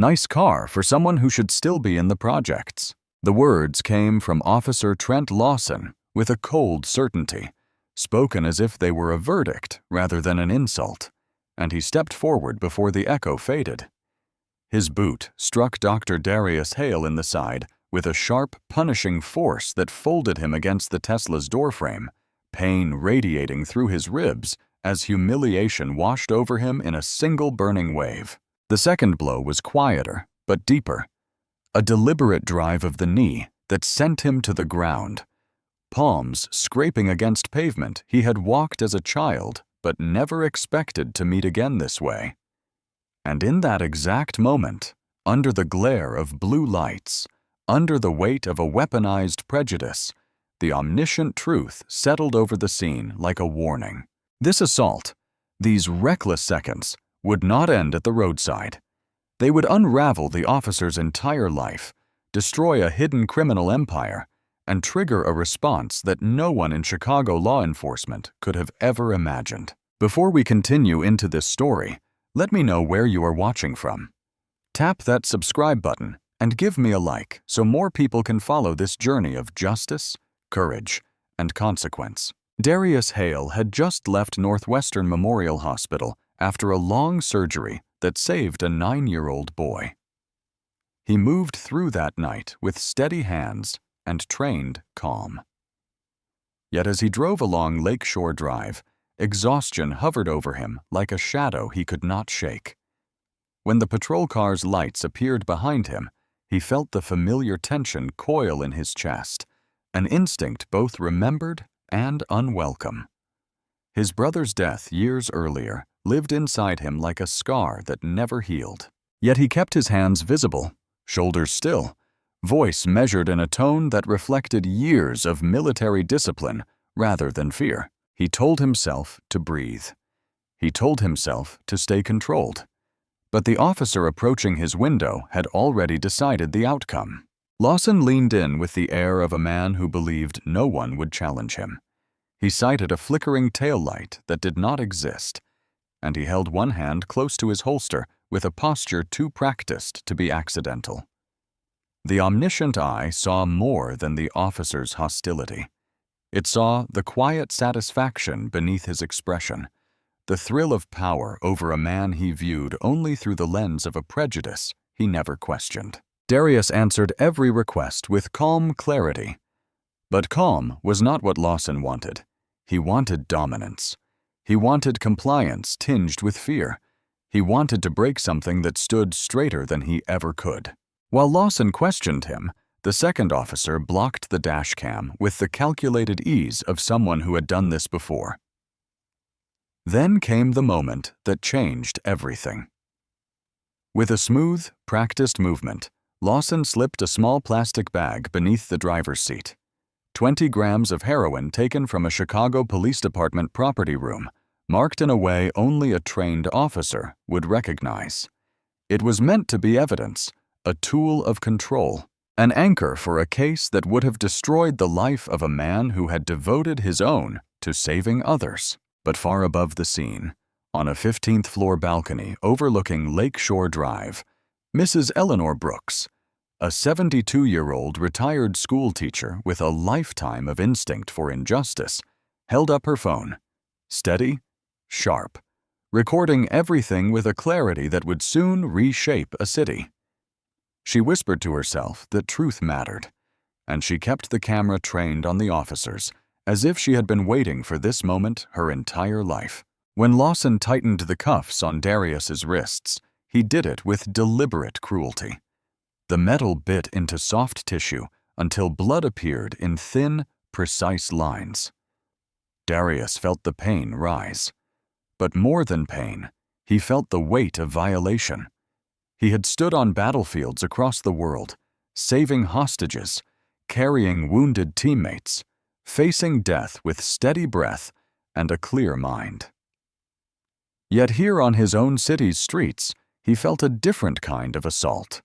Nice car for someone who should still be in the projects." The words came from Officer Trent Lawson with a cold certainty, spoken as if they were a verdict rather than an insult, and he stepped forward before the echo faded. His boot struck Dr. Darius Hale in the side with a sharp, punishing force that folded him against the Tesla's doorframe, pain radiating through his ribs as humiliation washed over him in a single burning wave. The second blow was quieter, but deeper. A deliberate drive of the knee that sent him to the ground. Palms scraping against pavement he had walked as a child, but never expected to meet again this way. And in that exact moment, under the glare of blue lights, under the weight of a weaponized prejudice, the omniscient truth settled over the scene like a warning. This assault, these reckless seconds, would not end at the roadside. They would unravel the officer's entire life, destroy a hidden criminal empire, and trigger a response that no one in Chicago law enforcement could have ever imagined. Before we continue into this story, let me know where you are watching from. Tap that subscribe button and give me a like so more people can follow this journey of justice, courage, and consequence. Darius Hale had just left Northwestern Memorial Hospital after a long surgery that saved a 9-year-old boy. He moved through that night with steady hands and trained calm. Yet as he drove along Lakeshore Drive, exhaustion hovered over him like a shadow he could not shake. When the patrol car's lights appeared behind him, he felt the familiar tension coil in his chest, an instinct both remembered and unwelcome. His brother's death years earlier lived inside him like a scar that never healed. Yet he kept his hands visible, shoulders still, voice measured in a tone that reflected years of military discipline rather than fear. He told himself to breathe. He told himself to stay controlled. But the officer approaching his window had already decided the outcome. Lawson leaned in with the air of a man who believed no one would challenge him. He sighted a flickering taillight that did not exist, and he held one hand close to his holster with a posture too practiced to be accidental. The omniscient eye saw more than the officer's hostility. It saw the quiet satisfaction beneath his expression, the thrill of power over a man he viewed only through the lens of a prejudice he never questioned. Darius answered every request with calm clarity. But calm was not what Lawson wanted. He wanted dominance. He wanted compliance tinged with fear. He wanted to break something that stood straighter than he ever could. While Lawson questioned him, the second officer blocked the dash cam with the calculated ease of someone who had done this before. Then came the moment that changed everything. With a smooth, practiced movement, Lawson slipped a small plastic bag beneath the driver's seat. 20 grams of heroin taken from a Chicago Police Department property room, marked in a way only a trained officer would recognize. It was meant to be evidence, a tool of control, an anchor for a case that would have destroyed the life of a man who had devoted his own to saving others. But far above the scene, on a 15th floor balcony overlooking Lakeshore Drive, Mrs. Eleanor Brooks, a 72-year-old retired school teacher with a lifetime of instinct for injustice, held up her phone, steady, sharp, recording everything with a clarity that would soon reshape a city. She whispered to herself that truth mattered, and she kept the camera trained on the officers, as if she had been waiting for this moment her entire life. When Lawson tightened the cuffs on Darius's wrists, he did it with deliberate cruelty. The metal bit into soft tissue until blood appeared in thin, precise lines. Darius felt the pain rise. But more than pain, he felt the weight of violation. He had stood on battlefields across the world, saving hostages, carrying wounded teammates, facing death with steady breath and a clear mind. Yet here on his own city's streets, he felt a different kind of assault.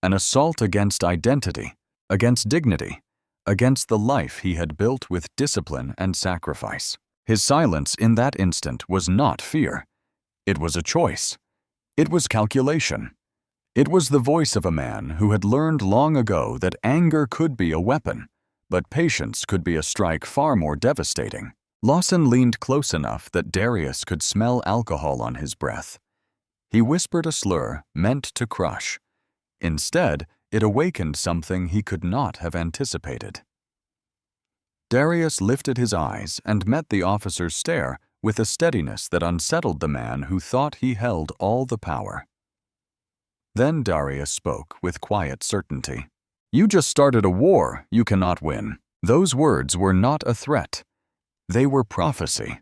An assault against identity, against dignity, against the life he had built with discipline and sacrifice. His silence in that instant was not fear. It was a choice. It was calculation. It was the voice of a man who had learned long ago that anger could be a weapon, but patience could be a strike far more devastating. Lawson leaned close enough that Darius could smell alcohol on his breath. He whispered a slur meant to crush. Instead, it awakened something he could not have anticipated. Darius lifted his eyes and met the officer's stare with a steadiness that unsettled the man who thought he held all the power. Then Darius spoke with quiet certainty. "You just started a war you cannot win." Those words were not a threat. They were prophecy.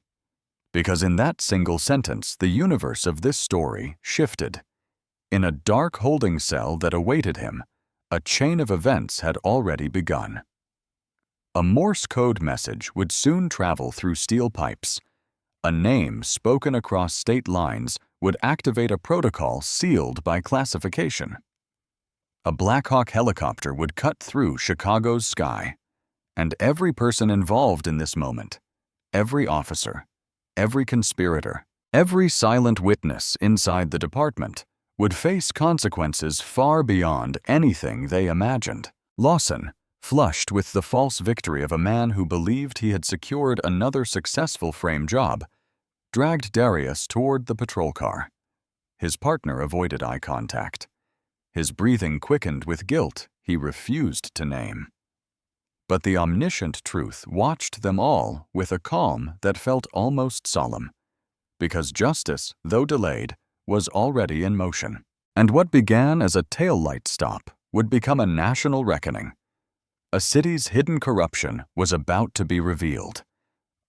Because in that single sentence, the universe of this story shifted. In a dark holding cell that awaited him, a chain of events had already begun. A Morse code message would soon travel through steel pipes. A name spoken across state lines would activate a protocol sealed by classification. A Black Hawk helicopter would cut through Chicago's sky. And every person involved in this moment, every officer, every conspirator, every silent witness inside the department, would face consequences far beyond anything they imagined. Lawson, flushed with the false victory of a man who believed he had secured another successful frame job, dragged Darius toward the patrol car. His partner avoided eye contact. His breathing quickened with guilt he refused to name. But the omniscient truth watched them all with a calm that felt almost solemn, because justice, though delayed, was already in motion. And what began as a taillight stop would become a national reckoning. A city's hidden corruption was about to be revealed.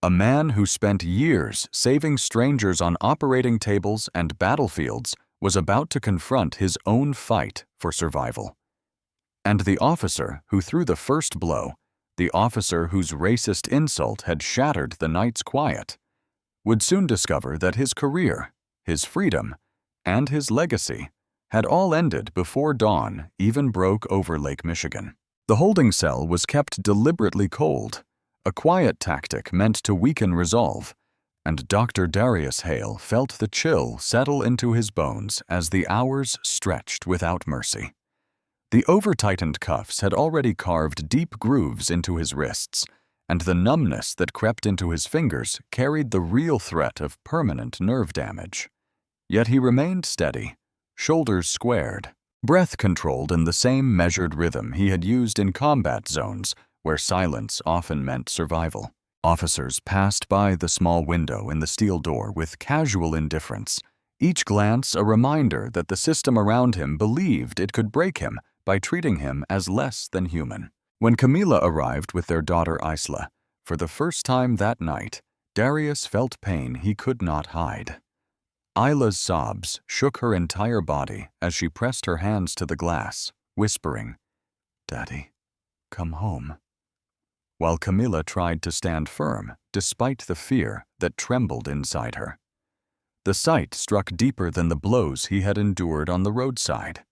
A man who spent years saving strangers on operating tables and battlefields was about to confront his own fight for survival. And the officer who threw the first blow, the officer whose racist insult had shattered the night's quiet, would soon discover that his career, his freedom, and his legacy had all ended before dawn even broke over Lake Michigan. The holding cell was kept deliberately cold, a quiet tactic meant to weaken resolve, and Dr. Darius Hale felt the chill settle into his bones as the hours stretched without mercy. The over-tightened cuffs had already carved deep grooves into his wrists, and the numbness that crept into his fingers carried the real threat of permanent nerve damage. Yet he remained steady, shoulders squared, breath controlled in the same measured rhythm he had used in combat zones where silence often meant survival. Officers passed by the small window in the steel door with casual indifference, each glance a reminder that the system around him believed it could break him by treating him as less than human. When Camila arrived with their daughter Isla, for the first time that night, Darius felt pain he could not hide. Isla's sobs shook her entire body as she pressed her hands to the glass, whispering, "Daddy, come home," while Camila tried to stand firm despite the fear that trembled inside her. The sight struck deeper than the blows he had endured on the roadside.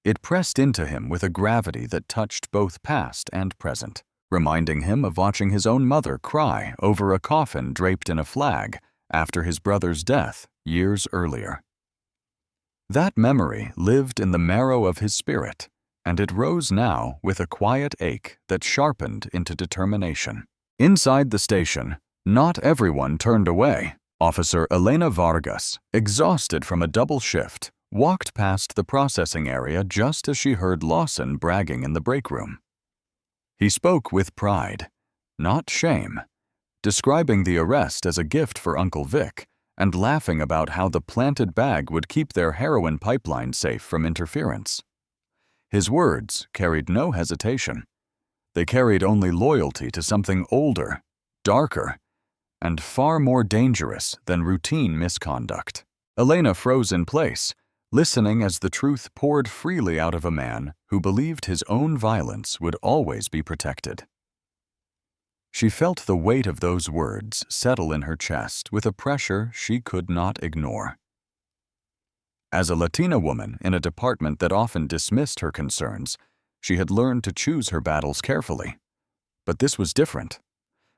It pressed into him with a gravity that touched both past and present, reminding him of watching his own mother cry over a coffin draped in a flag after his brother's death years earlier. That memory lived in the marrow of his spirit, and it rose now with a quiet ache that sharpened into determination. Inside the station, not everyone turned away. Officer Elena Vargas, exhausted from a double shift, walked past the processing area just as she heard Lawson bragging in the break room. He spoke with pride, not shame, describing the arrest as a gift for Uncle Vic and laughing about how the planted bag would keep their heroin pipeline safe from interference. His words carried no hesitation. They carried only loyalty to something older, darker, and far more dangerous than routine misconduct. Elena froze in place, listening as the truth poured freely out of a man who believed his own violence would always be protected. She felt the weight of those words settle in her chest with a pressure she could not ignore. As a Latina woman in a department that often dismissed her concerns, she had learned to choose her battles carefully. But this was different.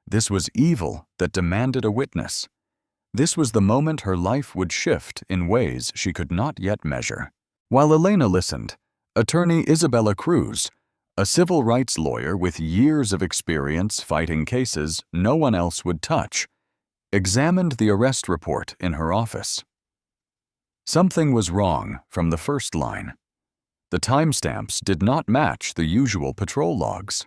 This was evil that demanded a witness. This was the moment her life would shift in ways she could not yet measure. While Elena listened, attorney Isabella Cruz, a civil rights lawyer with years of experience fighting cases no one else would touch, examined the arrest report in her office. Something was wrong from the first line. The timestamps did not match the usual patrol logs.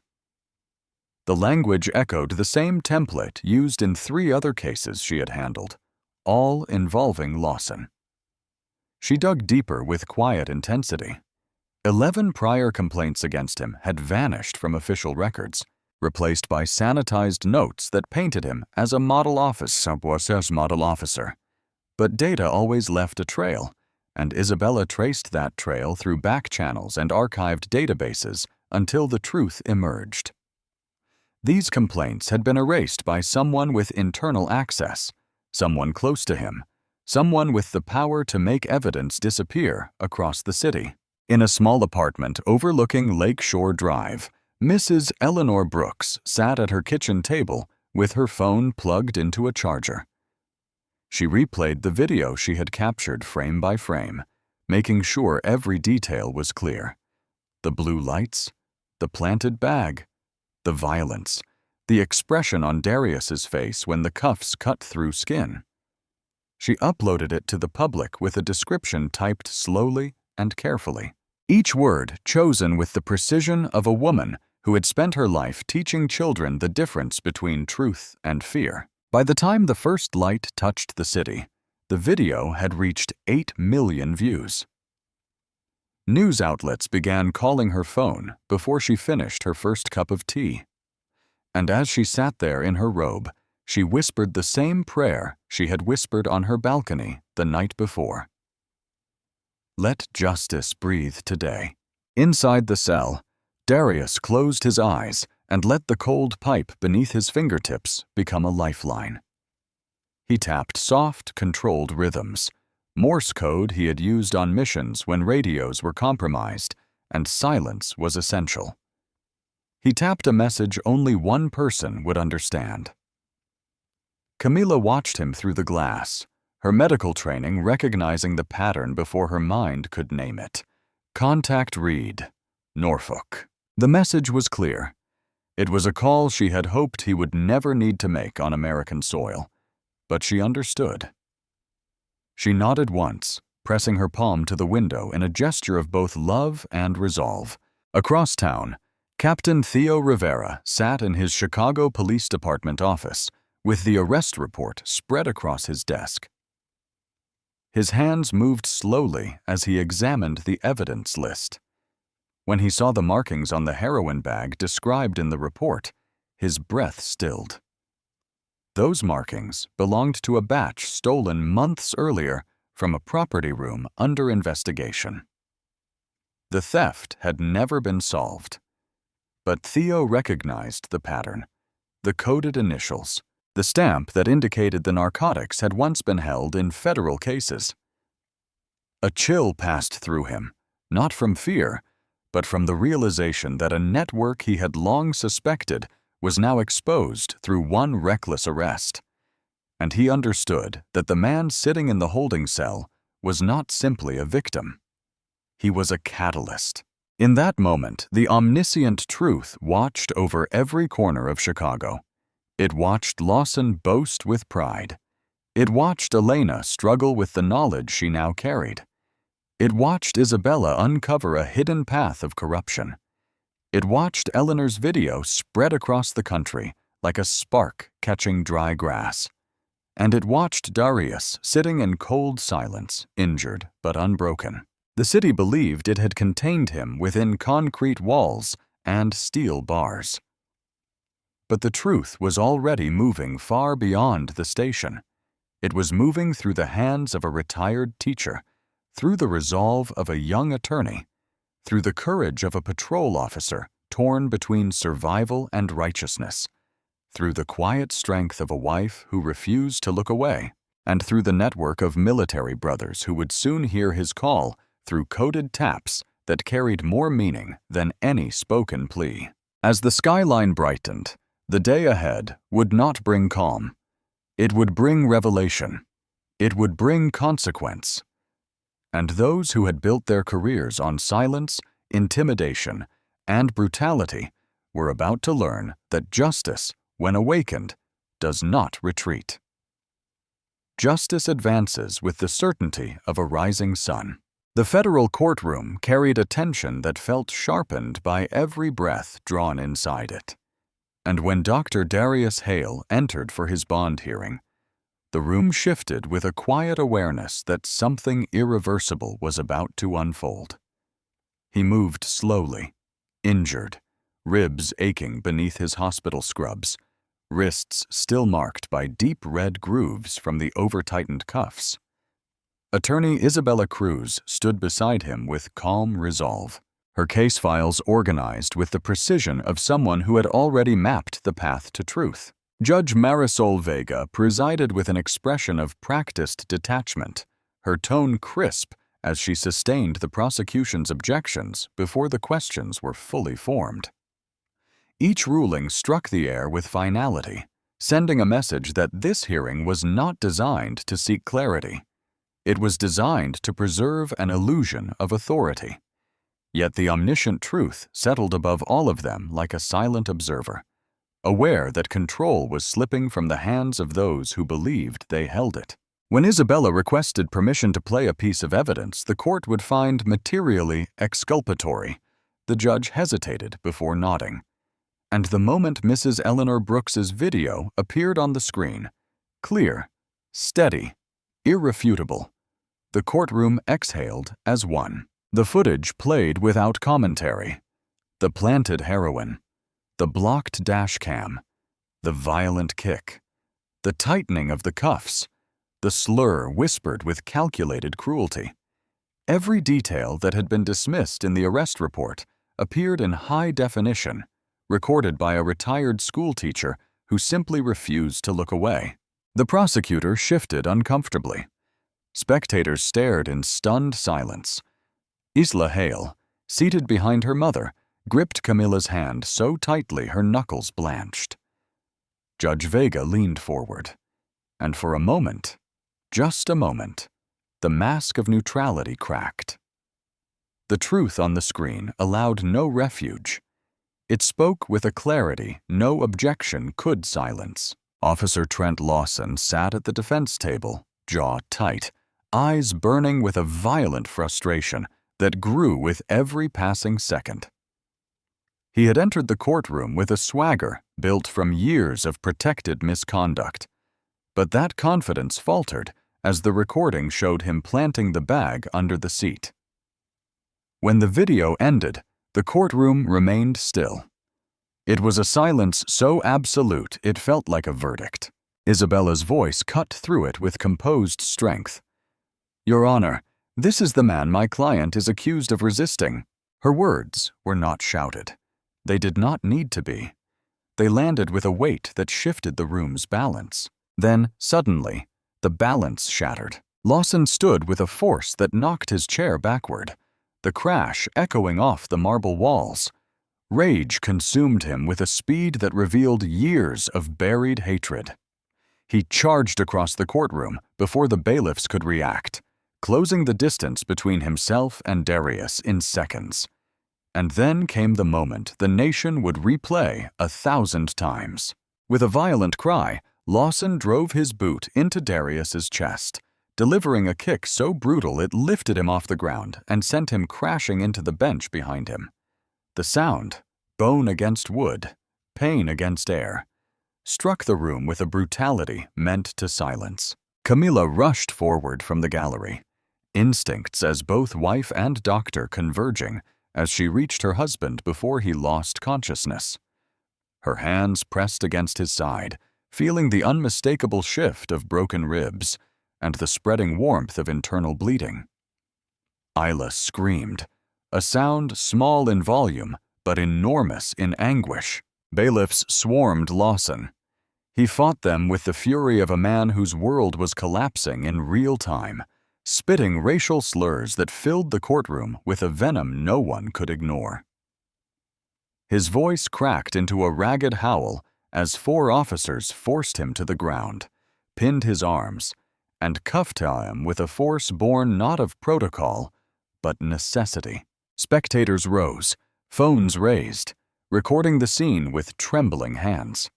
The language echoed the same template used in 3 other cases she had handled, all involving Lawson. She dug deeper with quiet intensity. 11 prior complaints against him had vanished from official records, replaced by sanitized notes that painted him as a model officer. But data always left a trail, and Isabella traced that trail through back channels and archived databases until the truth emerged. These complaints had been erased by someone with internal access, someone close to him, someone with the power to make evidence disappear across the city. In a small apartment overlooking Lakeshore Drive, Mrs. Eleanor Brooks sat at her kitchen table with her phone plugged into a charger. She replayed the video she had captured frame by frame, making sure every detail was clear. The blue lights, the planted bag, the violence, the expression on Darius's face when the cuffs cut through skin. She uploaded it to the public with a description typed slowly and carefully, each word chosen with the precision of a woman who had spent her life teaching children the difference between truth and fear. By the time the first light touched the city, the video had reached 8 million views. News outlets began calling her phone before she finished her first cup of tea. And as she sat there in her robe, she whispered the same prayer she had whispered on her balcony the night before. Let justice breathe today. Inside the cell, Darius closed his eyes and let the cold pipe beneath his fingertips become a lifeline. He tapped soft, controlled rhythms, Morse code he had used on missions when radios were compromised and silence was essential. He tapped a message only one person would understand. Camila watched him through the glass, her medical training recognizing the pattern before her mind could name it. Contact Reed, Norfolk. The message was clear. It was a call she had hoped he would never need to make on American soil, but she understood. She nodded once, pressing her palm to the window in a gesture of both love and resolve. Across town, Captain Theo Rivera sat in his Chicago Police Department office with the arrest report spread across his desk. His hands moved slowly as he examined the evidence list. When he saw the markings on the heroin bag described in the report, his breath stilled. Those markings belonged to a batch stolen months earlier from a property room under investigation. The theft had never been solved, but Theo recognized the pattern, the coded initials, the stamp that indicated the narcotics had once been held in federal cases. A chill passed through him, not from fear, but from the realization that a network he had long suspected was now exposed through one reckless arrest. And he understood that the man sitting in the holding cell was not simply a victim. He was a catalyst. In that moment, the omniscient truth watched over every corner of Chicago. It watched Lawson boast with pride. It watched Elena struggle with the knowledge she now carried. It watched Isabella uncover a hidden path of corruption. It watched Eleanor's video spread across the country like a spark catching dry grass. And it watched Darius sitting in cold silence, injured but unbroken. The city believed it had contained him within concrete walls and steel bars. But the truth was already moving far beyond the station. It was moving through the hands of a retired teacher, through the resolve of a young attorney, through the courage of a patrol officer torn between survival and righteousness, through the quiet strength of a wife who refused to look away, and through the network of military brothers who would soon hear his call through coded taps that carried more meaning than any spoken plea. As the skyline brightened, the day ahead would not bring calm. It would bring revelation. It would bring consequence. And those who had built their careers on silence, intimidation, and brutality were about to learn that justice, when awakened, does not retreat. Justice advances with the certainty of a rising sun. The federal courtroom carried a tension that felt sharpened by every breath drawn inside it. And when Dr. Darius Hale entered for his bond hearing, the room shifted with a quiet awareness that something irreversible was about to unfold. He moved slowly, injured, ribs aching beneath his hospital scrubs, wrists still marked by deep red grooves from the over-tightened cuffs. Attorney Isabella Cruz stood beside him with calm resolve, her case files organized with the precision of someone who had already mapped the path to truth. Judge Marisol Vega presided with an expression of practiced detachment, her tone crisp as she sustained the prosecution's objections before the questions were fully formed. Each ruling struck the air with finality, sending a message that this hearing was not designed to seek clarity. It was designed to preserve an illusion of authority. Yet the omniscient truth settled above all of them like a silent observer, aware that control was slipping from the hands of those who believed they held it. When Isabella requested permission to play a piece of evidence the court would find materially exculpatory, the judge hesitated before nodding. And the moment Mrs. Eleanor Brooks's video appeared on the screen, clear, steady, irrefutable, the courtroom exhaled as one. The footage played without commentary. The planted heroin, the blocked dash cam, the violent kick, the tightening of the cuffs, the slur whispered with calculated cruelty. Every detail that had been dismissed in the arrest report appeared in high definition, recorded by a retired schoolteacher who simply refused to look away. The prosecutor shifted uncomfortably. Spectators stared in stunned silence. Isla Hale, seated behind her mother, gripped Camilla's hand so tightly her knuckles blanched. Judge Vega leaned forward, and for a moment, just a moment, the mask of neutrality cracked. The truth on the screen allowed no refuge. It spoke with a clarity no objection could silence. Officer Trent Lawson sat at the defense table, jaw tight, eyes burning with a violent frustration that grew with every passing second. He had entered the courtroom with a swagger built from years of protected misconduct, but that confidence faltered as the recording showed him planting the bag under the seat. When the video ended, the courtroom remained still. It was a silence so absolute it felt like a verdict. Isabella's voice cut through it with composed strength. "Your Honor, this is the man my client is accused of resisting." Her words were not shouted. They did not need to be. They landed with a weight that shifted the room's balance. Then, suddenly, the balance shattered. Lawson stood with a force that knocked his chair backward, the crash echoing off the marble walls. Rage consumed him with a speed that revealed years of buried hatred. He charged across the courtroom before the bailiffs could react, closing the distance between himself and Darius in seconds. And then came the moment the nation would replay 1,000 times. With a violent cry, Lawson drove his boot into Darius's chest, delivering a kick so brutal it lifted him off the ground and sent him crashing into the bench behind him. The sound, bone against wood, pain against air, struck the room with a brutality meant to silence. Camilla rushed forward from the gallery, instincts as both wife and doctor converging as she reached her husband before he lost consciousness. Her hands pressed against his side, feeling the unmistakable shift of broken ribs and the spreading warmth of internal bleeding. Isla screamed, a sound small in volume but enormous in anguish. Bailiffs swarmed Lawson. He fought them with the fury of a man whose world was collapsing in real time, spitting racial slurs that filled the courtroom with a venom no one could ignore. His voice cracked into a ragged howl as 4 officers forced him to the ground, pinned his arms, and cuffed him with a force born not of protocol, but necessity. Spectators rose, phones raised, recording the scene with trembling hands.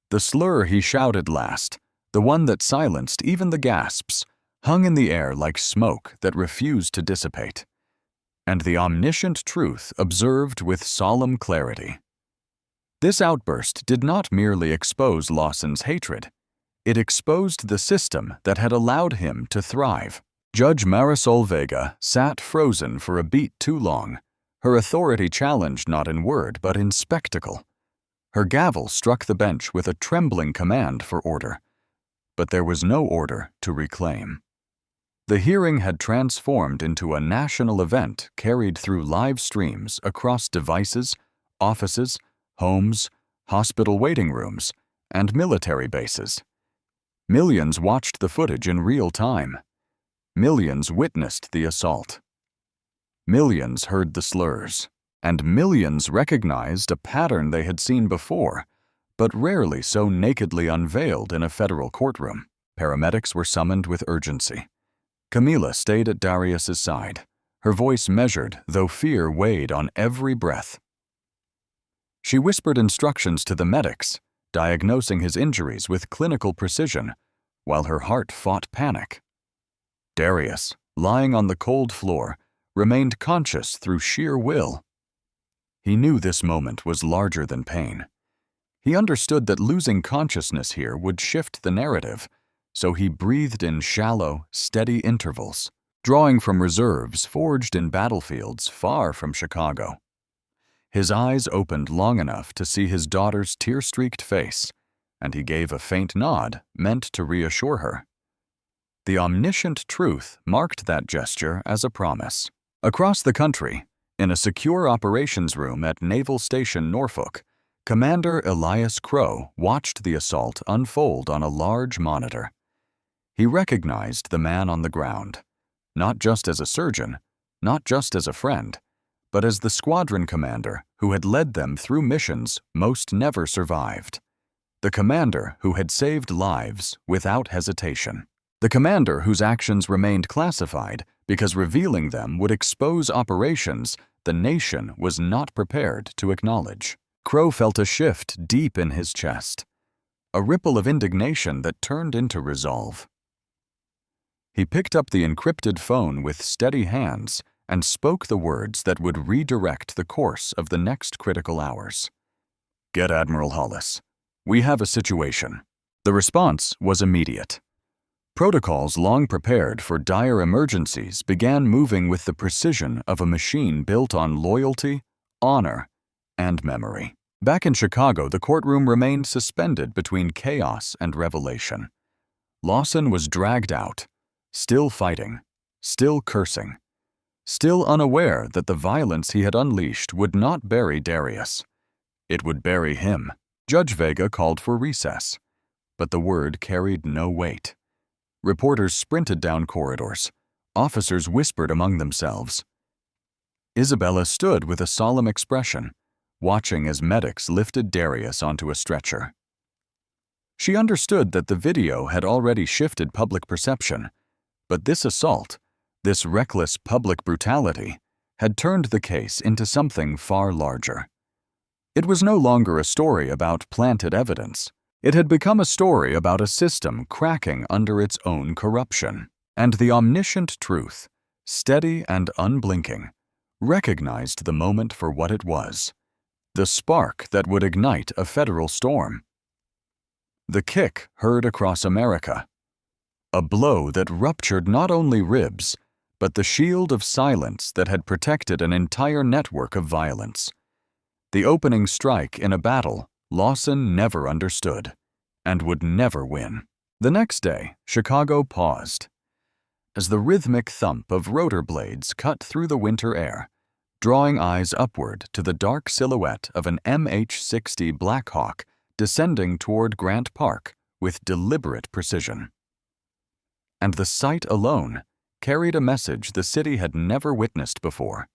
The slur he shouted last, the one that silenced even the gasps, hung in the air like smoke that refused to dissipate. And the omniscient truth observed with solemn clarity. This outburst did not merely expose Lawson's hatred. It exposed the system that had allowed him to thrive. Judge Marisol Vega sat frozen for a beat too long, her authority challenged not in word but in spectacle. Her gavel struck the bench with a trembling command for order, but there was no order to reclaim. The hearing had transformed into a national event carried through live streams across devices, offices, homes, hospital waiting rooms, and military bases. Millions watched the footage in real time. Millions witnessed the assault. Millions heard the slurs, and millions recognized a pattern they had seen before, but rarely so nakedly unveiled in a federal courtroom. Paramedics were summoned with urgency. Camila stayed at Darius's side, her voice measured, though fear weighed on every breath. She whispered instructions to the medics, diagnosing his injuries with clinical precision, while her heart fought panic. Darius, lying on the cold floor, remained conscious through sheer will. He knew this moment was larger than pain. He understood that losing consciousness here would shift the narrative, so he breathed in shallow, steady intervals, drawing from reserves forged in battlefields far from Chicago. His eyes opened long enough to see his daughter's tear-streaked face, and he gave a faint nod meant to reassure her. The omniscient truth marked that gesture as a promise. Across the country, in a secure operations room at Naval Station Norfolk, Commander Elias Crow watched the assault unfold on a large monitor. He recognized the man on the ground, not just as a surgeon, not just as a friend, but as the squadron commander who had led them through missions most never survived. The commander who had saved lives without hesitation. The commander whose actions remained classified because revealing them would expose operations the nation was not prepared to acknowledge. Crow felt a shift deep in his chest, a ripple of indignation that turned into resolve. He picked up the encrypted phone with steady hands and spoke the words that would redirect the course of the next critical hours. "Get Admiral Hollis. We have a situation." The response was immediate. Protocols long prepared for dire emergencies began moving with the precision of a machine built on loyalty, honor, and memory. Back in Chicago, the courtroom remained suspended between chaos and revelation. Lawson was dragged out, still fighting, still cursing, still unaware that the violence he had unleashed would not bury Darius. It would bury him. Judge Vega called for recess, but the word carried no weight. Reporters sprinted down corridors. Officers whispered among themselves. Isabella stood with a solemn expression, watching as medics lifted Darius onto a stretcher. She understood that the video had already shifted public perception, but this assault, this reckless public brutality, had turned the case into something far larger. It was no longer a story about planted evidence. It had become a story about a system cracking under its own corruption. And the omniscient truth, steady and unblinking, recognized the moment for what it was, the spark that would ignite a federal storm. The kick heard across America, a blow that ruptured not only ribs, but the shield of silence that had protected an entire network of violence. The opening strike in a battle Lawson never understood, and would never win. The next day, Chicago paused. As the rhythmic thump of rotor blades cut through the winter air, drawing eyes upward to the dark silhouette of an MH-60 Black Hawk descending toward Grant Park with deliberate precision. And the sight alone carried a message the city had never witnessed before.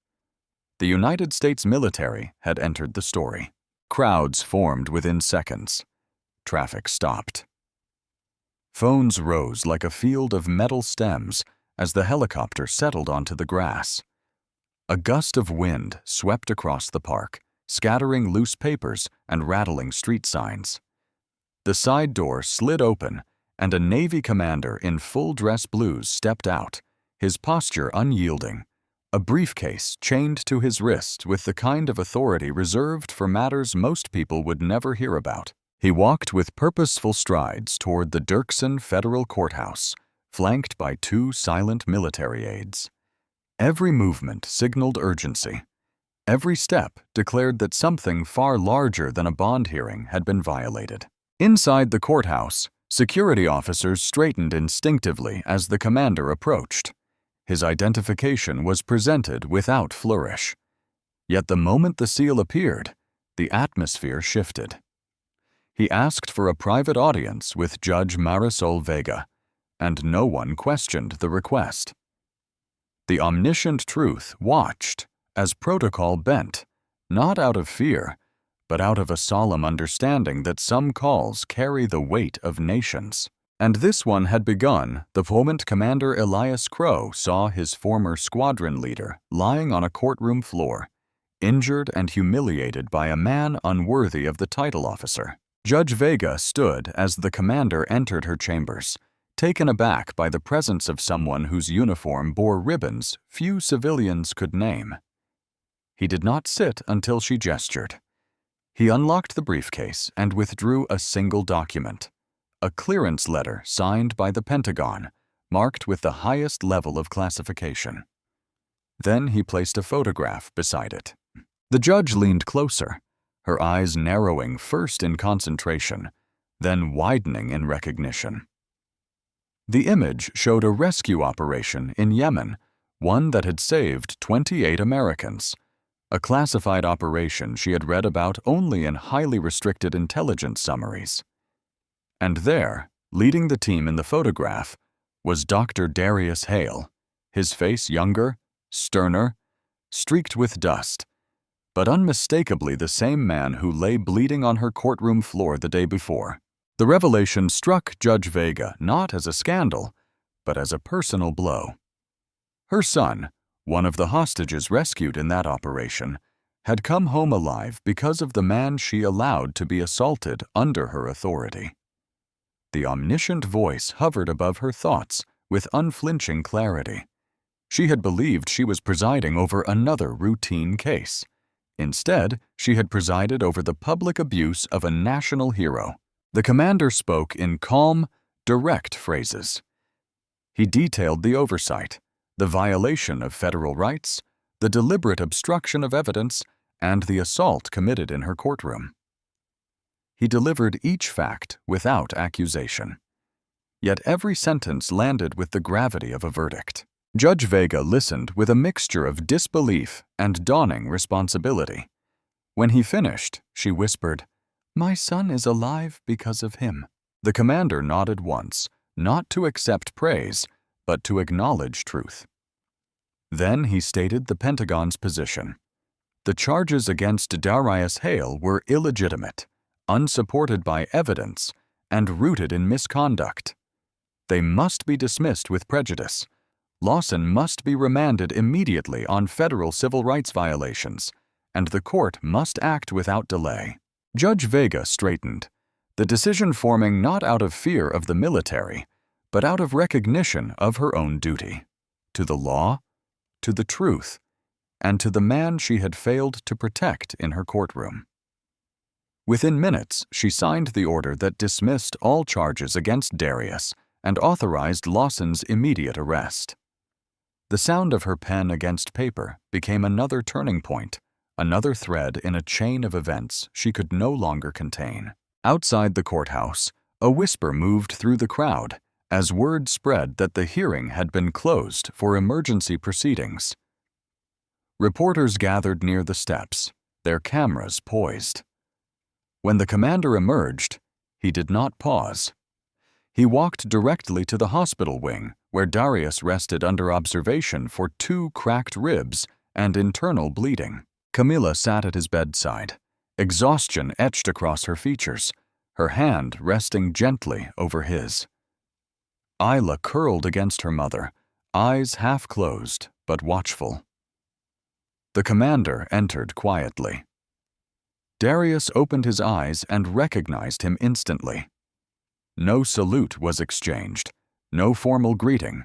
The United States military had entered the story. Crowds formed within seconds. Traffic stopped. Phones rose like a field of metal stems as the helicopter settled onto the grass. A gust of wind swept across the park, scattering loose papers and rattling street signs. The side door slid open, and a Navy commander in full dress blues stepped out, his posture unyielding, a briefcase chained to his wrist with the kind of authority reserved for matters most people would never hear about. He walked with purposeful strides toward the Dirksen Federal Courthouse, flanked by 2 silent military aides. Every movement signaled urgency. Every step declared that something far larger than a bond hearing had been violated. Inside the courthouse, security officers straightened instinctively as the commander approached. His identification was presented without flourish. Yet the moment the seal appeared, the atmosphere shifted. He asked for a private audience with Judge Marisol Vega, and no one questioned the request. The omniscient truth watched as protocol bent, not out of fear, but out of a solemn understanding that some calls carry the weight of nations. And this one had begun the moment Commander Elias Crow saw his former squadron leader lying on a courtroom floor, injured and humiliated by a man unworthy of the title officer. Judge Vega stood as the commander entered her chambers, taken aback by the presence of someone whose uniform bore ribbons few civilians could name. He did not sit until she gestured. He unlocked the briefcase and withdrew a single document, a clearance letter signed by the Pentagon, marked with the highest level of classification. Then he placed a photograph beside it. The judge leaned closer, her eyes narrowing first in concentration, then widening in recognition. The image showed a rescue operation in Yemen, one that had saved 28 Americans, a classified operation she had read about only in highly restricted intelligence summaries. And there, leading the team in the photograph, was Dr. Darius Hale, his face younger, sterner, streaked with dust, but unmistakably the same man who lay bleeding on her courtroom floor the day before. The revelation struck Judge Vega not as a scandal, but as a personal blow. Her son, one of the hostages rescued in that operation, had come home alive because of the man she allowed to be assaulted under her authority. The omniscient voice hovered above her thoughts with unflinching clarity. She had believed she was presiding over another routine case. Instead, she had presided over the public abuse of a national hero. The commander spoke in calm, direct phrases. He detailed the oversight, the violation of federal rights, the deliberate obstruction of evidence, and the assault committed in her courtroom. He delivered each fact without accusation. Yet every sentence landed with the gravity of a verdict. Judge Vega listened with a mixture of disbelief and dawning responsibility. When he finished, she whispered, "My son is alive because of him." The commander nodded once, not to accept praise, but to acknowledge truth. Then he stated the Pentagon's position. The charges against Darius Hale were illegitimate, unsupported by evidence, and rooted in misconduct. They must be dismissed with prejudice. Lawson must be remanded immediately on federal civil rights violations, and the court must act without delay. Judge Vega straightened, the decision forming not out of fear of the military, but out of recognition of her own duty, to the law, to the truth, and to the man she had failed to protect in her courtroom. Within minutes, she signed the order that dismissed all charges against Darius and authorized Lawson's immediate arrest. The sound of her pen against paper became another turning point, another thread in a chain of events she could no longer contain. Outside the courthouse, a whisper moved through the crowd as word spread that the hearing had been closed for emergency proceedings. Reporters gathered near the steps, their cameras poised. When the commander emerged, he did not pause. He walked directly to the hospital wing, where Darius rested under observation for 2 cracked ribs and internal bleeding. Camilla sat at his bedside, exhaustion etched across her features, her hand resting gently over his. Isla curled against her mother, eyes half closed but watchful. The commander entered quietly. Darius opened his eyes and recognized him instantly. No salute was exchanged, no formal greeting,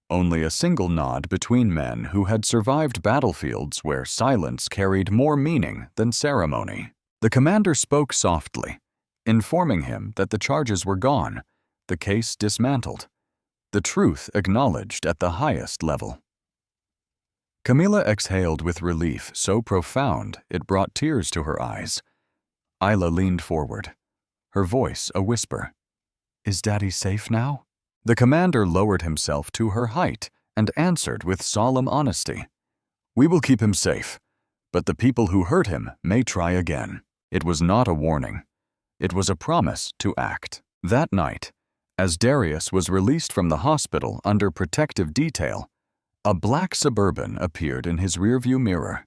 only a single nod between men who had survived battlefields where silence carried more meaning than ceremony. The commander spoke softly, informing him that the charges were gone, the case dismantled, the truth acknowledged at the highest level. Camila exhaled with relief so profound it brought tears to her eyes. Isla leaned forward, her voice a whisper. "Is Daddy safe now?" The commander lowered himself to her height and answered with solemn honesty. "We will keep him safe, but the people who hurt him may try again." It was not a warning. It was a promise to act. That night, as Darius was released from the hospital under protective detail, a black Suburban appeared in his rearview mirror.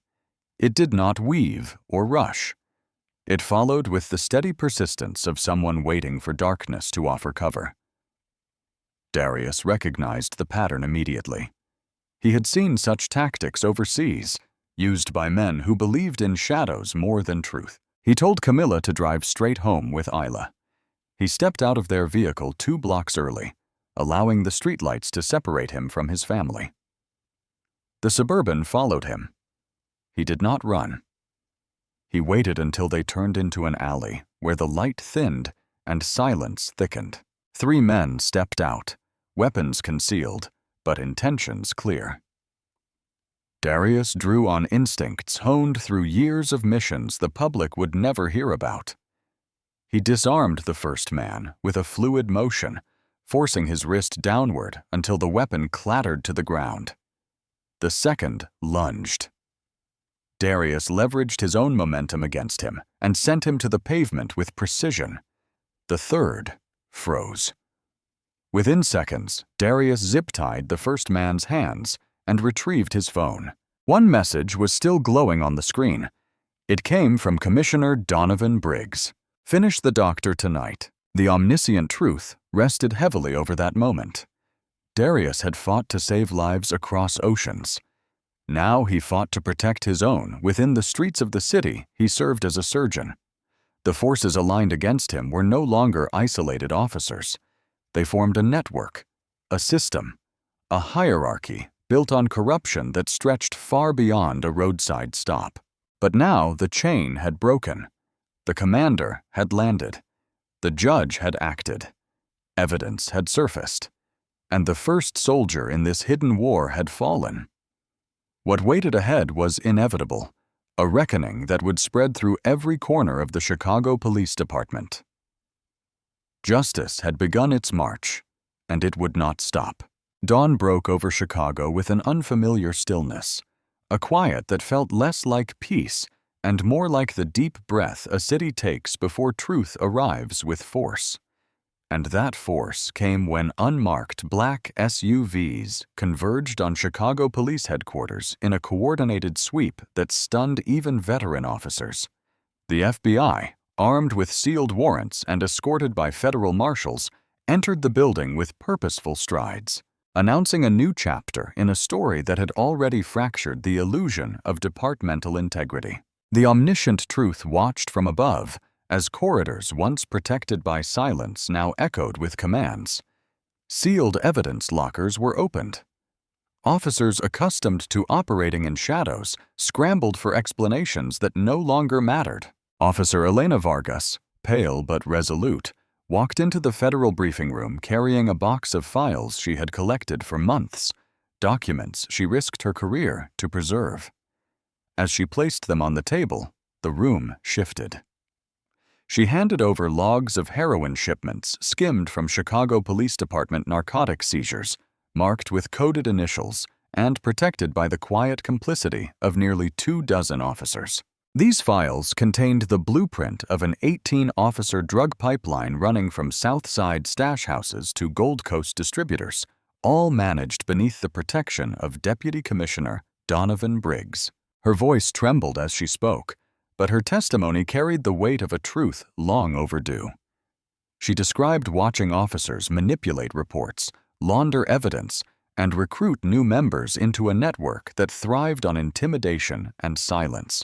It did not weave or rush. It followed with the steady persistence of someone waiting for darkness to offer cover. Darius recognized the pattern immediately. He had seen such tactics overseas, used by men who believed in shadows more than truth. He told Camila to drive straight home with Isla. He stepped out of their vehicle 2 blocks early, allowing the streetlights to separate him from his family. The Suburban followed him. He did not run. He waited until they turned into an alley where the light thinned and silence thickened. 3 men stepped out, weapons concealed, but intentions clear. Darius drew on instincts honed through years of missions the public would never hear about. He disarmed the first man with a fluid motion, forcing his wrist downward until the weapon clattered to the ground. The second lunged. Darius leveraged his own momentum against him and sent him to the pavement with precision. The third froze. Within seconds, Darius zip-tied the first man's hands and retrieved his phone. One message was still glowing on the screen. It came from Commissioner Donovan Briggs. "Finish the doctor tonight." The omniscient truth rested heavily over that moment. Darius had fought to save lives across oceans. Now he fought to protect his own within the streets of the city he served as a surgeon. The forces aligned against him were no longer isolated officers. They formed a network, a system, a hierarchy built on corruption that stretched far beyond a roadside stop. But now the chain had broken. The commander had landed. The judge had acted. Evidence had surfaced. And the first soldier in this hidden war had fallen. What waited ahead was inevitable, a reckoning that would spread through every corner of the Chicago Police Department. Justice had begun its march, and it would not stop. Dawn broke over Chicago with an unfamiliar stillness, a quiet that felt less like peace and more like the deep breath a city takes before truth arrives with force. And that force came when unmarked black SUVs converged on Chicago Police Headquarters in a coordinated sweep that stunned even veteran officers. The FBI, armed with sealed warrants and escorted by federal marshals, entered the building with purposeful strides, announcing a new chapter in a story that had already fractured the illusion of departmental integrity. The omniscient truth watched from above as corridors once protected by silence now echoed with commands. Sealed evidence lockers were opened. Officers accustomed to operating in shadows scrambled for explanations that no longer mattered. Officer Elena Vargas, pale but resolute, walked into the federal briefing room carrying a box of files she had collected for months, documents she risked her career to preserve. As she placed them on the table, the room shifted. She handed over logs of heroin shipments skimmed from Chicago Police Department narcotic seizures, marked with coded initials and protected by the quiet complicity of nearly 24 officers. These files contained the blueprint of an 18-officer drug pipeline running from South Side stash houses to Gold Coast distributors, all managed beneath the protection of Deputy Commissioner Donovan Briggs. Her voice trembled as she spoke, but her testimony carried the weight of a truth long overdue. She described watching officers manipulate reports, launder evidence, and recruit new members into a network that thrived on intimidation and silence.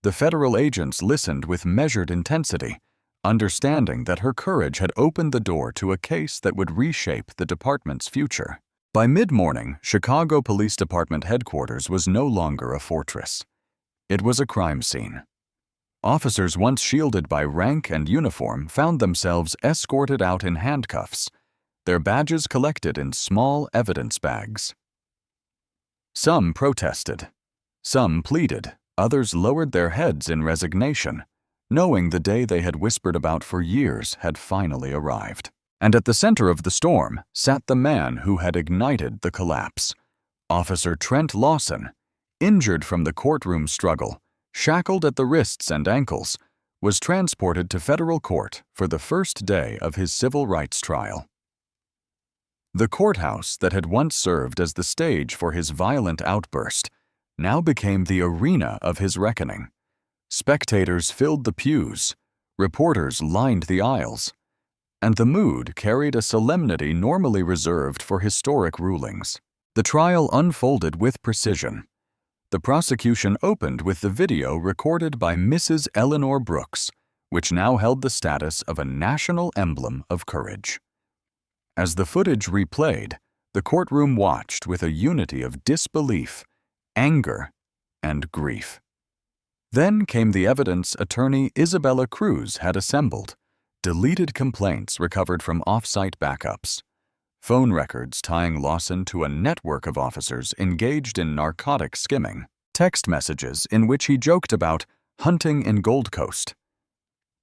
The federal agents listened with measured intensity, understanding that her courage had opened the door to a case that would reshape the department's future. By mid-morning, Chicago Police Department headquarters was no longer a fortress. It was a crime scene. Officers once shielded by rank and uniform found themselves escorted out in handcuffs, their badges collected in small evidence bags. Some protested. Some pleaded. Others lowered their heads in resignation, knowing the day they had whispered about for years had finally arrived. And at the center of the storm sat the man who had ignited the collapse. Officer Trent Lawson, injured from the courtroom struggle, shackled at the wrists and ankles, was transported to federal court for the first day of his civil rights trial. The courthouse that had once served as the stage for his violent outburst now became the arena of his reckoning. Spectators filled the pews, reporters lined the aisles, and the mood carried a solemnity normally reserved for historic rulings. The trial unfolded with precision. The prosecution opened with the video recorded by Mrs. Eleanor Brooks, which now held the status of a national emblem of courage. As the footage replayed, the courtroom watched with a unity of disbelief, anger, and grief. Then came the evidence attorney Isabella Cruz had assembled, deleted complaints recovered from off-site backups, phone records tying Lawson to a network of officers engaged in narcotic skimming, text messages in which he joked about hunting in Gold Coast,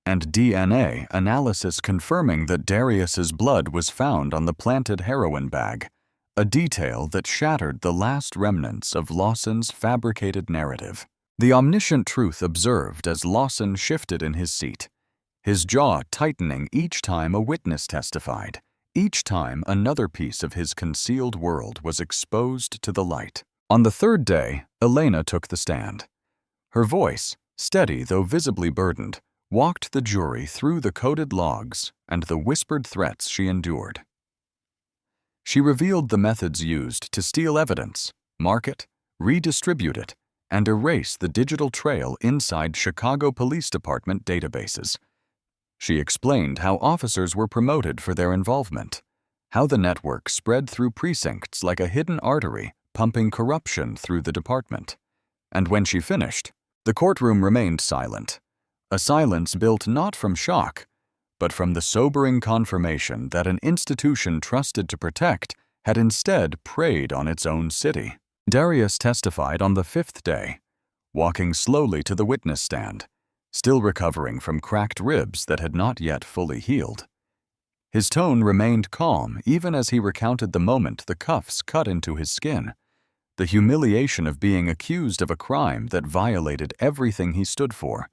and DNA analysis confirming that Darius's blood was found on the planted heroin bag, a detail that shattered the last remnants of Lawson's fabricated narrative. The omniscient truth observed as Lawson shifted in his seat, his jaw tightening each time a witness testified, each time another piece of his concealed world was exposed to the light. On the third day, Elena took the stand. Her voice, steady though visibly burdened, walked the jury through the coded logs and the whispered threats she endured. She revealed the methods used to steal evidence, mark it, redistribute it, and erase the digital trail inside Chicago Police Department databases. She explained how officers were promoted for their involvement, how the network spread through precincts like a hidden artery pumping corruption through the department. And when she finished, the courtroom remained silent, a silence built not from shock, but from the sobering confirmation that an institution trusted to protect had instead preyed on its own city. Darius testified on the fifth day, walking slowly to the witness stand, still recovering from cracked ribs that had not yet fully healed. His tone remained calm even as he recounted the moment the cuffs cut into his skin, the humiliation of being accused of a crime that violated everything he stood for,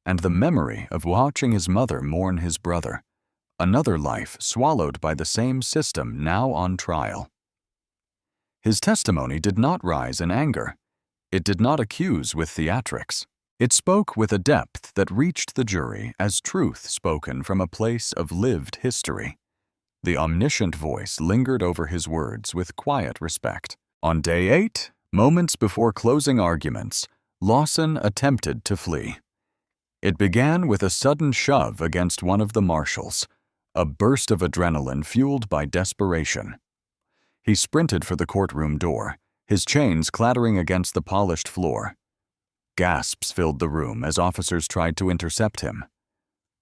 and the memory of watching his mother mourn his brother, another life swallowed by the same system now on trial. His testimony did not rise in anger. It did not accuse with theatrics. It spoke with a depth that reached the jury as truth spoken from a place of lived history. The omniscient voice lingered over his words with quiet respect. On day 8, moments before closing arguments, Lawson attempted to flee. It began with a sudden shove against one of the marshals, a burst of adrenaline fueled by desperation. He sprinted for the courtroom door, his chains clattering against the polished floor. Gasps filled the room as officers tried to intercept him.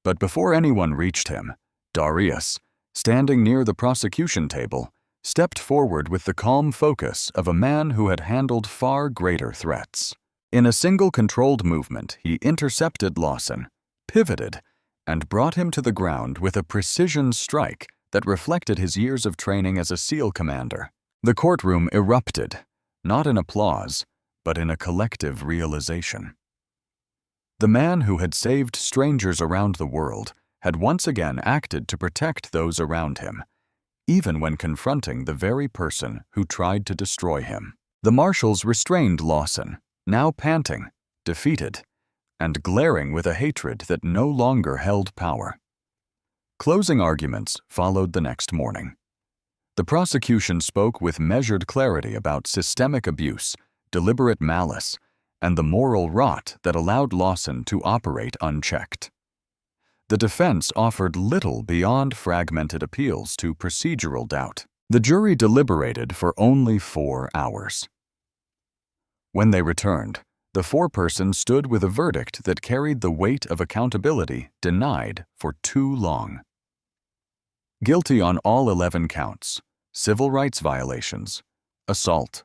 But before anyone reached him, Darius, standing near the prosecution table, stepped forward with the calm focus of a man who had handled far greater threats. In a single controlled movement, he intercepted Lawson, pivoted, and brought him to the ground with a precision strike that reflected his years of training as a SEAL commander. The courtroom erupted, not in applause, but in a collective realization. The man who had saved strangers around the world had once again acted to protect those around him, even when confronting the very person who tried to destroy him. The marshals restrained Lawson, now panting, defeated, and glaring with a hatred that no longer held power. Closing arguments followed the next morning. The prosecution spoke with measured clarity about systemic abuse, deliberate malice, and the moral rot that allowed Lawson to operate unchecked. The defense offered little beyond fragmented appeals to procedural doubt. The jury deliberated for only 4 hours. When they returned, the foreperson stood with a verdict that carried the weight of accountability denied for too long. Guilty on all 11 counts: civil rights violations, assault,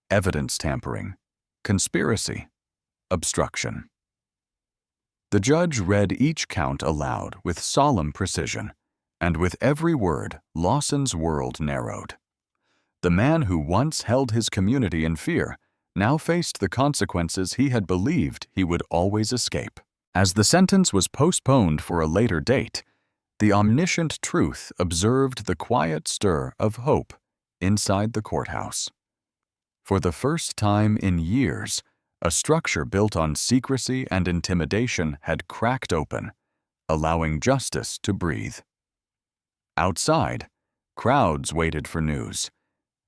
evidence tampering, conspiracy, obstruction. The judge read each count aloud with solemn precision, and with every word, Lawson's world narrowed. The man who once held his community in fear now faced the consequences he had believed he would always escape. As the sentence was postponed for a later date, the omniscient truth observed the quiet stir of hope inside the courthouse. For the first time in years, a structure built on secrecy and intimidation had cracked open, allowing justice to breathe. Outside, crowds waited for news,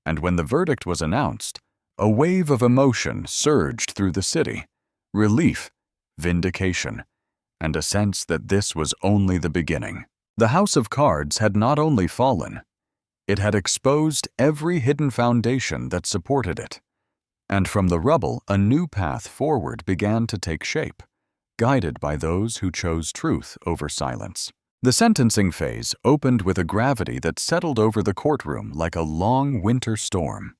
and when the verdict was announced, a wave of emotion surged through the city: relief, vindication, and a sense that this was only the beginning. The house of cards had not only fallen, it had exposed every hidden foundation that supported it. And from the rubble, a new path forward began to take shape, guided by those who chose truth over silence. The sentencing phase opened with a gravity that settled over the courtroom like a long winter storm,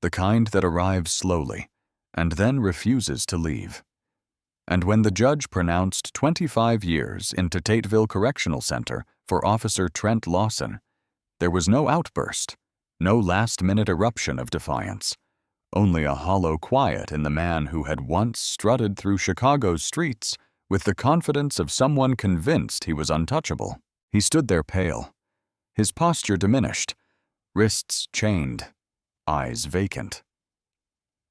the kind that arrives slowly and then refuses to leave. And when the judge pronounced 25 years into Tateville Correctional Center for Officer Trent Lawson, there was no outburst, no last-minute eruption of defiance, only a hollow quiet in the man who had once strutted through Chicago's streets with the confidence of someone convinced he was untouchable. He stood there pale, his posture diminished, wrists chained, eyes vacant.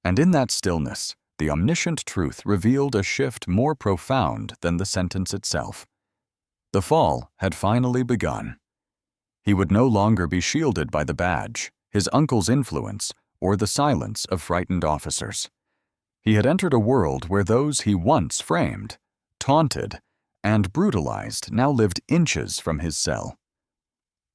And in that stillness, the omniscient truth revealed a shift more profound than the sentence itself. The fall had finally begun. He would no longer be shielded by the badge, his uncle's influence, or the silence of frightened officers. He had entered a world where those he once framed, taunted, and brutalized now lived inches from his cell.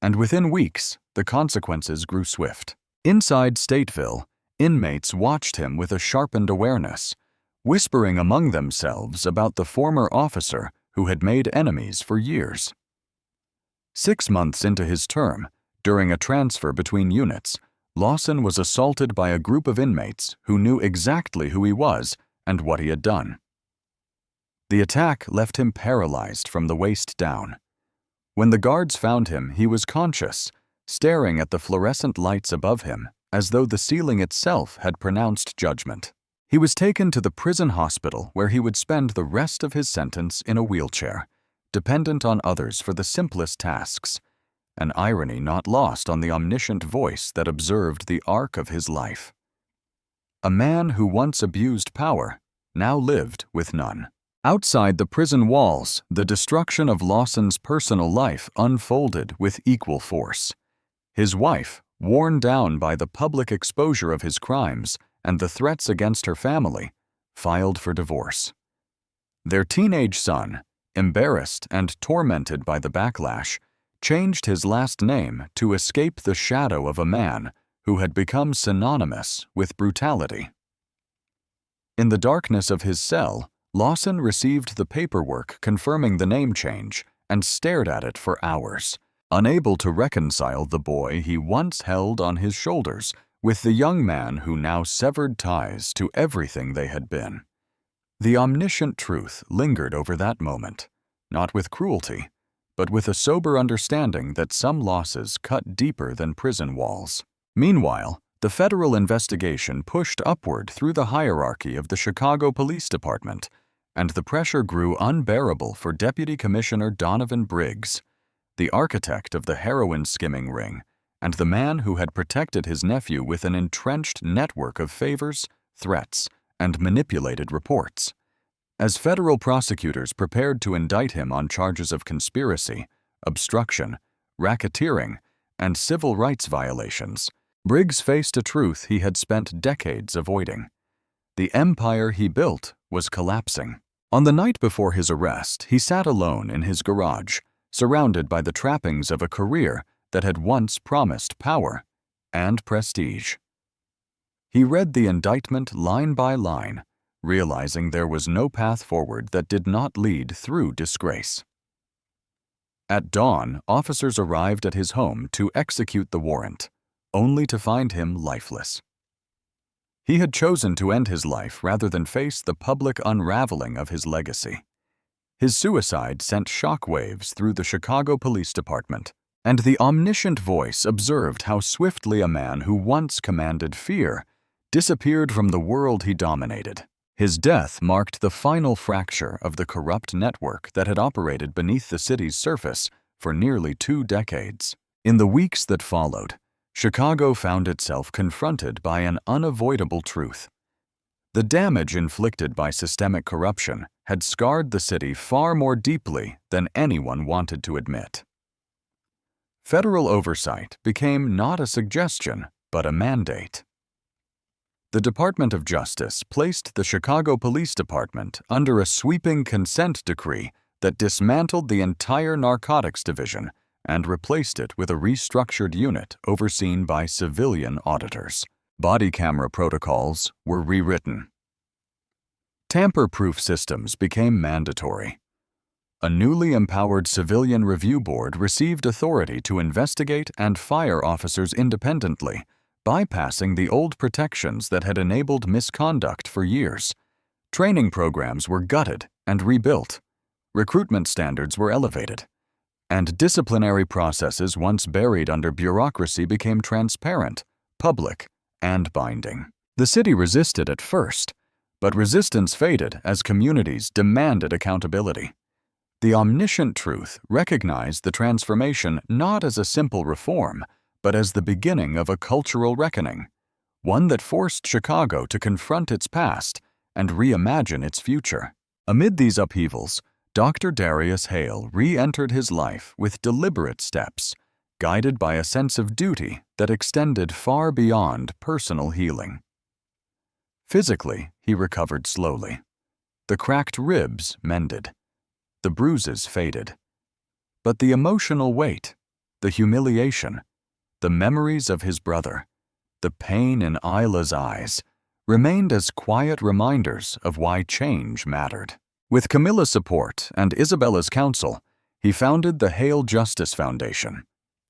And within weeks, the consequences grew swift. Inside Stateville, inmates watched him with a sharpened awareness, whispering among themselves about the former officer who had made enemies for years. 6 months into his term, during a transfer between units, Lawson was assaulted by a group of inmates who knew exactly who he was and what he had done. The attack left him paralyzed from the waist down. When the guards found him, he was conscious, staring at the fluorescent lights above him as though the ceiling itself had pronounced judgment. He was taken to the prison hospital where he would spend the rest of his sentence in a wheelchair, dependent on others for the simplest tasks, an irony not lost on the omniscient voice that observed the arc of his life. A man who once abused power now lived with none. Outside the prison walls, the destruction of Lawson's personal life unfolded with equal force. His wife, worn down by the public exposure of his crimes and the threats against her family, filed for divorce. Their teenage son, embarrassed and tormented by the backlash, changed his last name to escape the shadow of a man who had become synonymous with brutality. In the darkness of his cell, Lawson received the paperwork confirming the name change and stared at it for hours, unable to reconcile the boy he once held on his shoulders with the young man who now severed ties to everything they had been. The omniscient truth lingered over that moment, not with cruelty, but with a sober understanding that some losses cut deeper than prison walls. Meanwhile, the federal investigation pushed upward through the hierarchy of the Chicago Police Department, and the pressure grew unbearable for Deputy Commissioner Donovan Briggs, the architect of the heroin skimming ring, and the man who had protected his nephew with an entrenched network of favors, threats, and manipulated reports. As federal prosecutors prepared to indict him on charges of conspiracy, obstruction, racketeering, and civil rights violations, Briggs faced a truth he had spent decades avoiding. The empire he built was collapsing. On the night before his arrest, he sat alone in his garage, surrounded by the trappings of a career that had once promised power and prestige. He read the indictment line by line, realizing there was no path forward that did not lead through disgrace. At dawn, officers arrived at his home to execute the warrant, only to find him lifeless. He had chosen to end his life rather than face the public unraveling of his legacy. His suicide sent shockwaves through the Chicago Police Department, and the omniscient voice observed how swiftly a man who once commanded fear disappeared from the world he dominated. His death marked the final fracture of the corrupt network that had operated beneath the city's surface for nearly 2 decades. In the weeks that followed, Chicago found itself confronted by an unavoidable truth. The damage inflicted by systemic corruption had scarred the city far more deeply than anyone wanted to admit. Federal oversight became not a suggestion, but a mandate. The Department of Justice placed the Chicago Police Department under a sweeping consent decree that dismantled the entire narcotics division and replaced it with a restructured unit overseen by civilian auditors. Body camera protocols were rewritten. Tamper-proof systems became mandatory. A newly empowered civilian review board received authority to investigate and fire officers independently, bypassing the old protections that had enabled misconduct for years. Training programs were gutted and rebuilt. Recruitment standards were elevated. And disciplinary processes once buried under bureaucracy became transparent, public, and binding. The city resisted at first, but resistance faded as communities demanded accountability. The omniscient truth recognized the transformation not as a simple reform, but as the beginning of a cultural reckoning, one that forced Chicago to confront its past and reimagine its future. Amid these upheavals, Dr. Darius Hale re-entered his life with deliberate steps, guided by a sense of duty that extended far beyond personal healing. Physically, he recovered slowly. The cracked ribs mended. The bruises faded. But the emotional weight, the humiliation, the memories of his brother, the pain in Isla's eyes, remained as quiet reminders of why change mattered. With Camilla's support and Isabella's counsel, he founded the Hale Justice Foundation,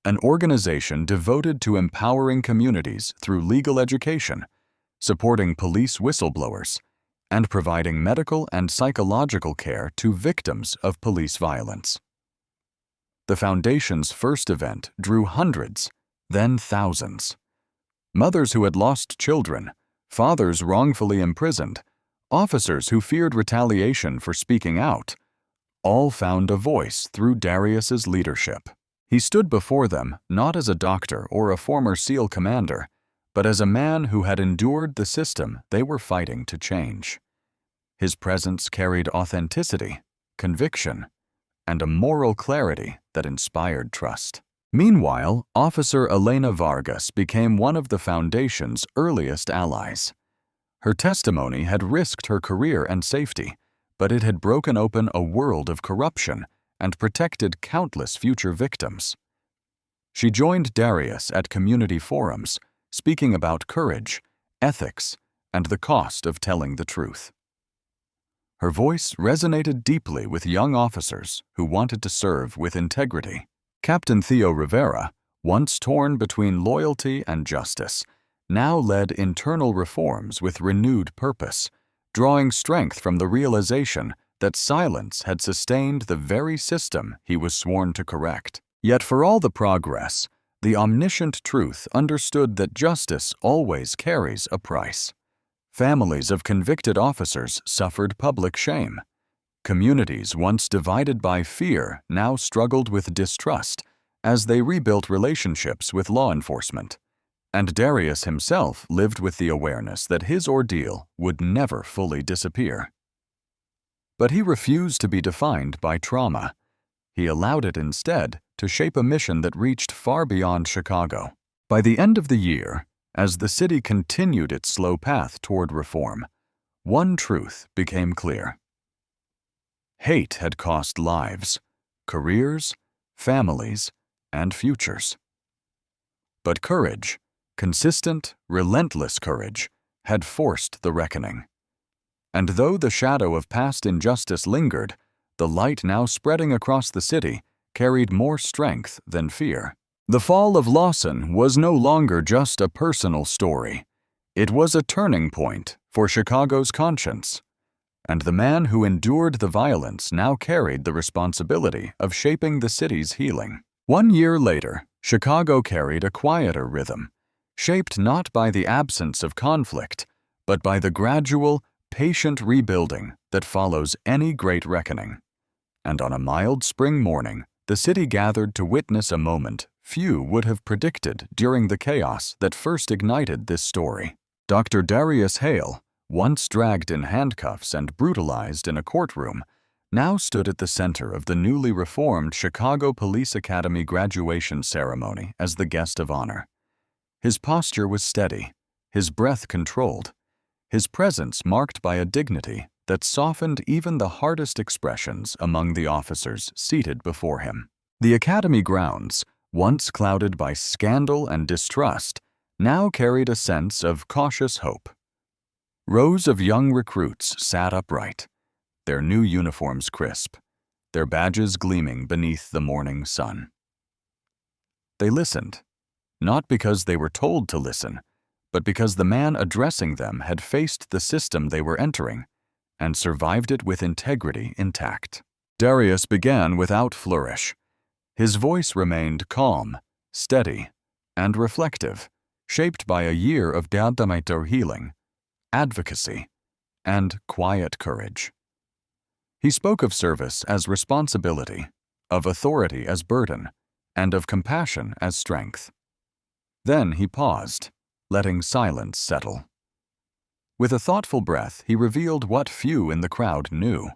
an organization devoted to empowering communities through legal education, supporting police whistleblowers, and providing medical and psychological care to victims of police violence. The foundation's first event drew hundreds, then thousands. Mothers who had lost children, fathers wrongfully imprisoned, officers who feared retaliation for speaking out, all found a voice through Darius's leadership. He stood before them not as a doctor or a former SEAL commander, but as a man who had endured the system they were fighting to change. His presence carried authenticity, conviction, and a moral clarity that inspired trust. Meanwhile, Officer Elena Vargas became one of the Foundation's earliest allies. Her testimony had risked her career and safety, but it had broken open a world of corruption and protected countless future victims. She joined Darius at community forums, speaking about courage, ethics, and the cost of telling the truth. Her voice resonated deeply with young officers who wanted to serve with integrity. Captain Theo Rivera, once torn between loyalty and justice, now led internal reforms with renewed purpose, drawing strength from the realization that silence had sustained the very system he was sworn to correct. Yet for all the progress, the omniscient truth understood that justice always carries a price. Families of convicted officers suffered public shame. Communities once divided by fear now struggled with distrust as they rebuilt relationships with law enforcement. And Darius himself lived with the awareness that his ordeal would never fully disappear. But he refused to be defined by trauma. He allowed it instead to to shape a mission that reached far beyond Chicago. By the end of the year, as the city continued its slow path toward reform, one truth became clear. Hate had cost lives, careers, families, and futures. But courage, consistent, relentless courage, had forced the reckoning. And though the shadow of past injustice lingered, the light now spreading across the city carried more strength than fear. The fall of Lawson was no longer just a personal story. It was a turning point for Chicago's conscience. And the man who endured the violence now carried the responsibility of shaping the city's healing. 1 year later, Chicago carried a quieter rhythm, shaped not by the absence of conflict, but by the gradual, patient rebuilding that follows any great reckoning. And on a mild spring morning, the city gathered to witness a moment few would have predicted during the chaos that first ignited this story. Dr. Darius Hale, once dragged in handcuffs and brutalized in a courtroom, now stood at the center of the newly reformed Chicago Police Academy graduation ceremony as the guest of honor. His posture was steady, his breath controlled, his presence marked by a dignity that softened even the hardest expressions among the officers seated before him. The academy grounds, once clouded by scandal and distrust, now carried a sense of cautious hope. Rows of young recruits sat upright, their new uniforms crisp, their badges gleaming beneath the morning sun. They listened, not because they were told to listen, but because the man addressing them had faced the system they were entering and survived it with integrity intact. Darius began without flourish. His voice remained calm, steady, and reflective, shaped by a year of dismantled healing, advocacy, and quiet courage. He spoke of service as responsibility, of authority as burden, and of compassion as strength. Then he paused, letting silence settle. With a thoughtful breath, he revealed what few in the crowd knew.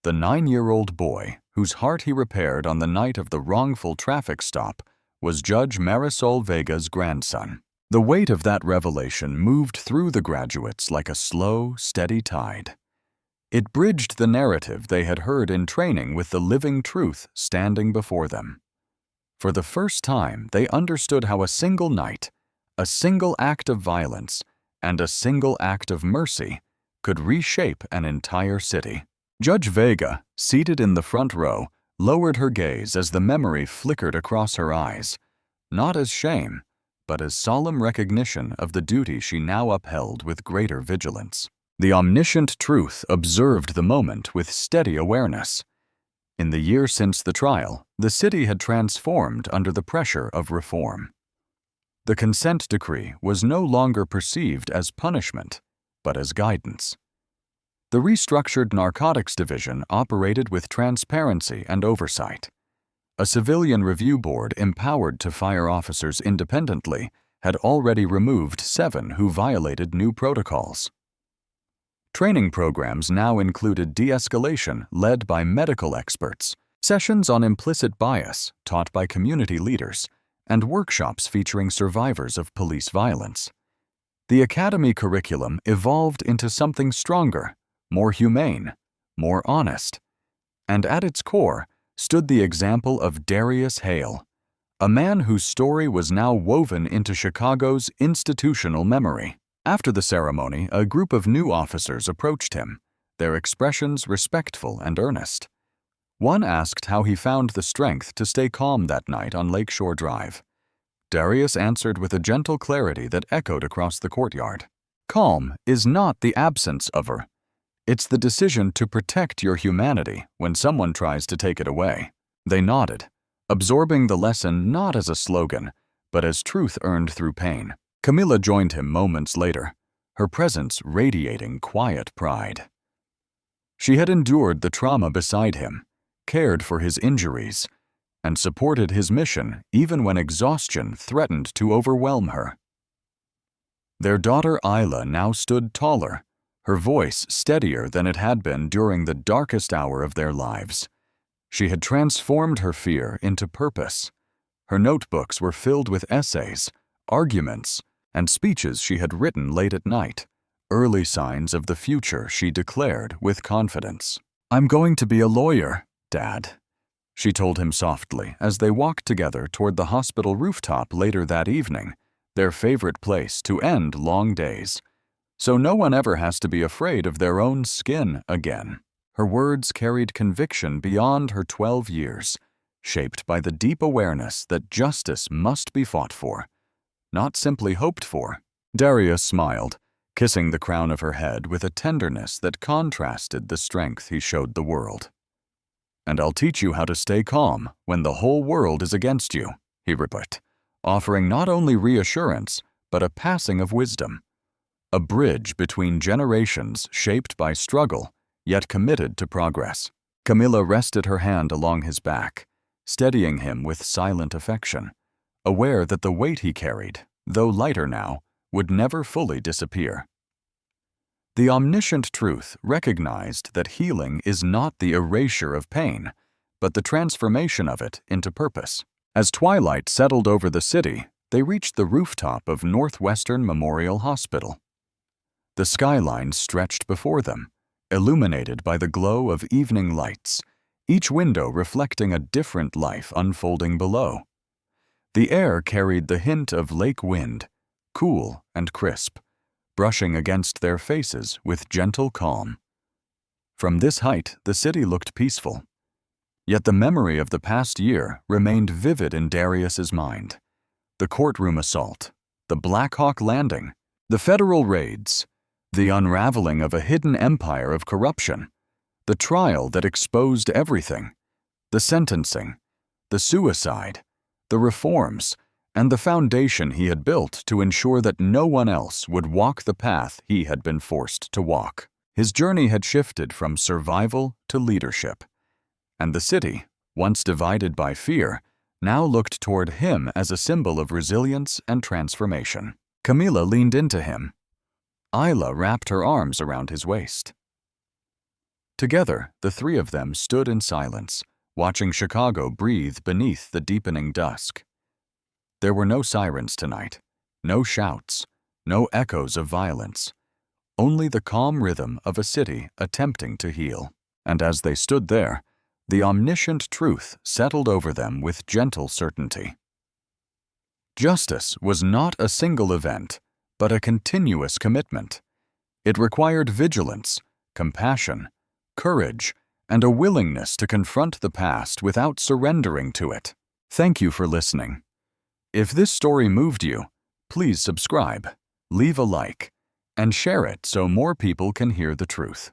The 9-year-old boy, whose heart he repaired on the night of the wrongful traffic stop, was Judge Marisol Vega's grandson. The weight of that revelation moved through the graduates like a slow, steady tide. It bridged the narrative they had heard in training with the living truth standing before them. For the first time, they understood how a single night, a single act of violence, and a single act of mercy could reshape an entire city. Judge Vega, seated in the front row, lowered her gaze as the memory flickered across her eyes, not as shame, but as solemn recognition of the duty she now upheld with greater vigilance. The omniscient truth observed the moment with steady awareness. In the year since the trial, the city had transformed under the pressure of reform. The consent decree was no longer perceived as punishment, but as guidance. The restructured Narcotics Division operated with transparency and oversight. A civilian review board empowered to fire officers independently had already removed 7 who violated new protocols. Training programs now included de-escalation led by medical experts, sessions on implicit bias taught by community leaders, and workshops featuring survivors of police violence. The academy curriculum evolved into something stronger, more humane, more honest, and at its core stood the example of Darius Hale, a man whose story was now woven into Chicago's institutional memory. After the ceremony, a group of new officers approached him, their expressions respectful and earnest. One asked how he found the strength to stay calm that night on Lakeshore Drive. Darius answered with a gentle clarity that echoed across the courtyard. Calm is not the absence of her. It's the decision to protect your humanity when someone tries to take it away. They nodded, absorbing the lesson not as a slogan, but as truth earned through pain. Camilla joined him moments later, her presence radiating quiet pride. She had endured the trauma beside him, cared for his injuries, and supported his mission even when exhaustion threatened to overwhelm her. Their daughter Isla now stood taller, her voice steadier than it had been during the darkest hour of their lives. She had transformed her fear into purpose. Her notebooks were filled with essays, arguments, and speeches she had written late at night, early signs of the future she declared with confidence. "I'm going to be a lawyer, Dad," she told him softly as they walked together toward the hospital rooftop later that evening, their favorite place to end long days. So no one ever has to be afraid of their own skin again. Her words carried conviction beyond her 12 years, shaped by the deep awareness that justice must be fought for, not simply hoped for. Darius smiled, kissing the crown of her head with a tenderness that contrasted the strength he showed the world. "And I'll teach you how to stay calm when the whole world is against you," he replied, offering not only reassurance, but a passing of wisdom. A bridge between generations shaped by struggle, yet committed to progress. Camilla rested her hand along his back, steadying him with silent affection, aware that the weight he carried, though lighter now, would never fully disappear. The omniscient truth recognized that healing is not the erasure of pain, but the transformation of it into purpose. As twilight settled over the city, they reached the rooftop of Northwestern Memorial Hospital. The skyline stretched before them, illuminated by the glow of evening lights, each window reflecting a different life unfolding below. The air carried the hint of lake wind, cool and crisp, brushing against their faces with gentle calm. From this height, the city looked peaceful. Yet the memory of the past year remained vivid in Darius's mind. The courtroom assault, the Black Hawk landing, the federal raids, the unraveling of a hidden empire of corruption, the trial that exposed everything, the sentencing, the suicide, the reforms, and the foundation he had built to ensure that no one else would walk the path he had been forced to walk. His journey had shifted from survival to leadership, and the city, once divided by fear, now looked toward him as a symbol of resilience and transformation. Camilla leaned into him. Isla wrapped her arms around his waist. Together, the three of them stood in silence, watching Chicago breathe beneath the deepening dusk. There were no sirens tonight, no shouts, no echoes of violence, only the calm rhythm of a city attempting to heal. And as they stood there, the omniscient truth settled over them with gentle certainty. Justice was not a single event, but a continuous commitment. It required vigilance, compassion, courage, and a willingness to confront the past without surrendering to it. Thank you for listening. If this story moved you, please subscribe, leave a like, and share it so more people can hear the truth.